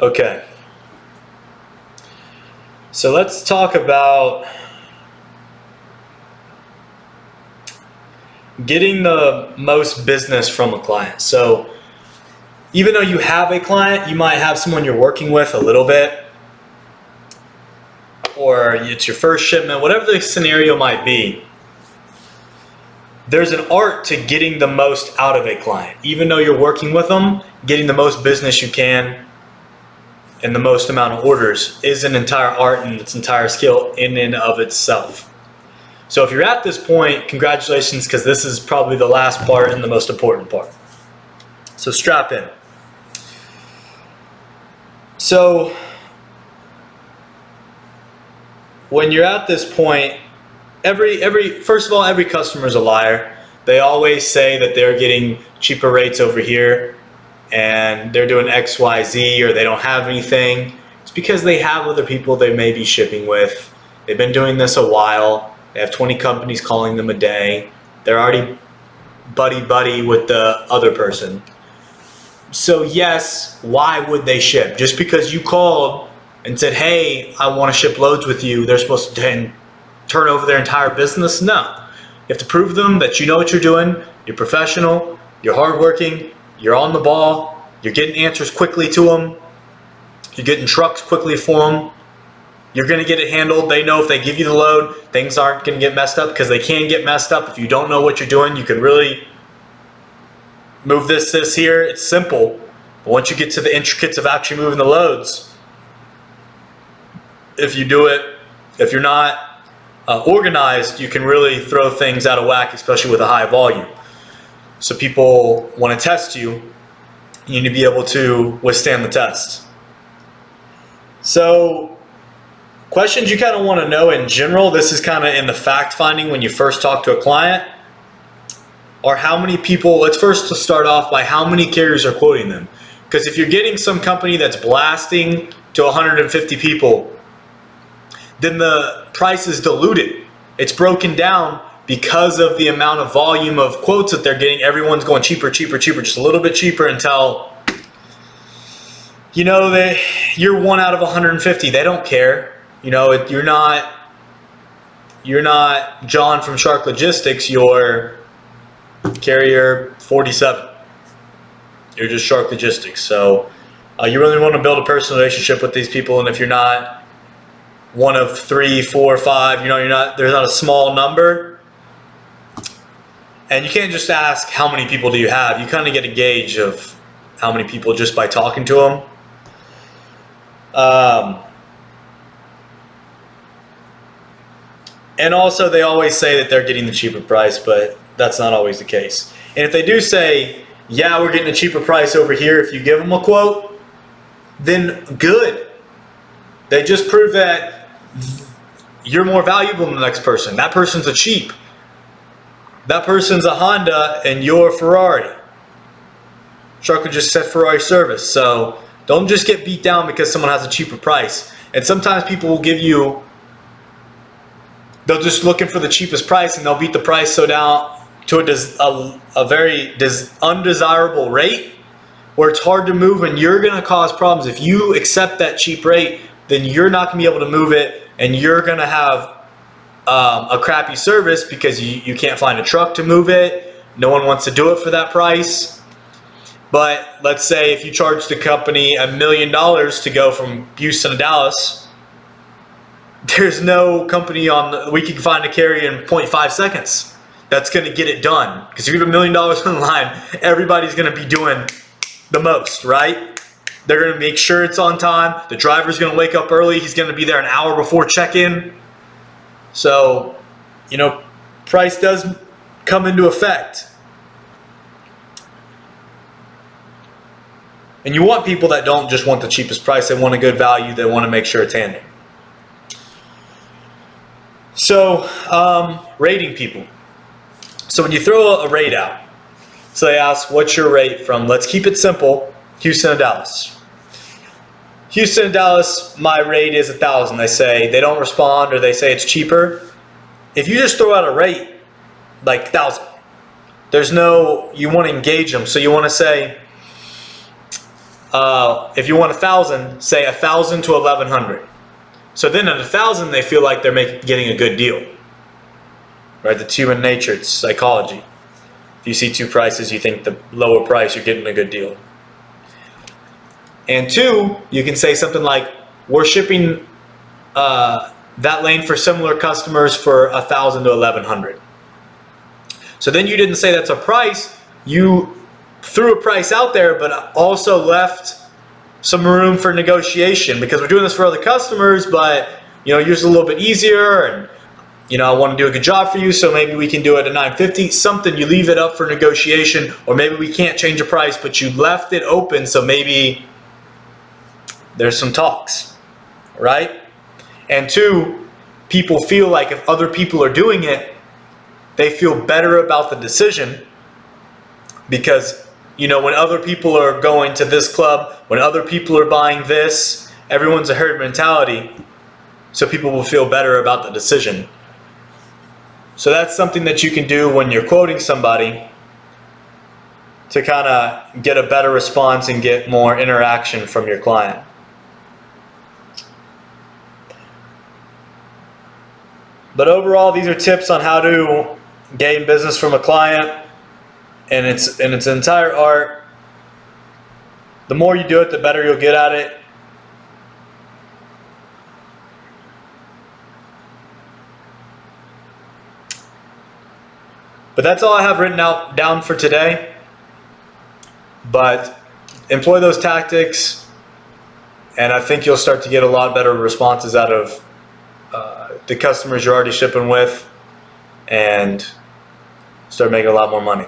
Okay. So let's talk about getting the most business from a client. So even though you have a client, you might have someone you're working with a little bit, or it's your first shipment, whatever the scenario might be. There's an art to getting the most out of a client. Even though you're working with them, getting the most business you can and the most amount of orders is an entire art and its entire skill in and of itself. So if you're at this point, congratulations, because this is probably the last part and the most important part. So strap in. So when you're at this point, first of all, every customer is a liar. They always say that they're getting cheaper rates over here and they're doing X, Y, Z, or they don't have anything. It's because they have other people they may be shipping with. They've been doing this a while. They have 20 companies calling them a day. They're already buddy with the other person. So yes, why would they ship? Just because you called and said, hey, I want to ship loads with you, they're supposed to turn over their entire business? No. You have to prove them that you know what you're doing, you're professional, you're hardworking, you're on the ball, you're getting answers quickly to them, you're getting trucks quickly for them, you're going to get it handled. They know if they give you the load, things aren't going to get messed up, because they can get messed up. If you don't know what you're doing, you can really move this here. It's simple. But once you get to the intricacies of actually moving the loads, if you do it, if you're not organized, you can really throw things out of whack, especially with a high volume. So people want to test you. You need to be able to withstand the test. So questions you kind of want to know in general, this is kind of in the fact finding when you first talk to a client, are how many people, let's first start off by how many carriers are quoting them. Because if you're getting some company that's blasting to 150 people, then the price is diluted. It's broken down because of the amount of volume of quotes that they're getting. Everyone's going cheaper, just a little bit cheaper until, you know, you're one out of 150. They don't care. You know, you're not John from Shark Logistics. You're carrier 47. You're just Shark Logistics. So you really want to build a personal relationship with these people. And if you're not one of 3, 4, 5, you know, there's not a small number. And you can't just ask how many people do you have. You kind of get a gauge of how many people just by talking to them. And also they always say that they're getting the cheaper price, but that's not always the case. And if they do say, yeah, we're getting a cheaper price over here, if you give them a quote, then good. They just prove that you're more valuable than the next person. That person's a cheap. That person's a Honda and you're a Ferrari. Shark would just set Ferrari service. So don't just get beat down because someone has a cheaper price. And sometimes people will give you, they'll just looking for the cheapest price and they'll beat the price so down to a very undesirable rate where it's hard to move, and you're going to cause problems. If you accept that cheap rate, then you're not going to be able to move it, and you're going to have a crappy service because you can't find a truck to move it. No one wants to do it for that price. But let's say if you charge the company $1 million to go from Houston to Dallas, there's no company we can find a carrier in 0.5 seconds that's going to get it done. Because if you have $1 million on the line, everybody's going to be doing the most, right? They're going to make sure it's on time. The driver's going to wake up early. He's going to be there an hour before check-in. So, you know, price does come into effect. And you want people that don't just want the cheapest price. They want a good value. They want to make sure it's handled. So, rating people. So when you throw a rate out, so they ask, what's your rate from, let's keep it simple, Houston to Dallas. Houston to Dallas, my rate is 1,000. They say they don't respond, or they say it's cheaper. If you just throw out a rate like 1,000, there's no, you want to engage them. So you want to say, if you want 1,000, say 1,000 to 1,100. So then at 1,000, they feel like they're getting a good deal. Right? That's human nature. It's psychology. If you see two prices, you think the lower price, you're getting a good deal. And two, you can say something like, we're shipping that lane for similar customers for 1,000 to 1,100. So then you didn't say that's a price. You threw a price out there, but also left some room for negotiation, because we're doing this for other customers, but yours is a little bit easier, and I want to do a good job for you, so maybe we can do it at $9.50. Something, you leave it up for negotiation, or maybe we can't change the price, but you left it open, so maybe there's some talks, right? And two, people feel like if other people are doing it, they feel better about the decision, because when other people are going to this club, when other people are buying this, everyone's a herd mentality, so people will feel better about the decision. So that's something that you can do when you're quoting somebody to kind of get a better response and get more interaction from your client. But overall, these are tips on how to gain business from a client, and it's an entire art. The more you do it, the better you'll get at it. But that's all I have written down for today. But employ those tactics, and I think you'll start to get a lot better responses out of the customers you're already shipping with, and start making a lot more money.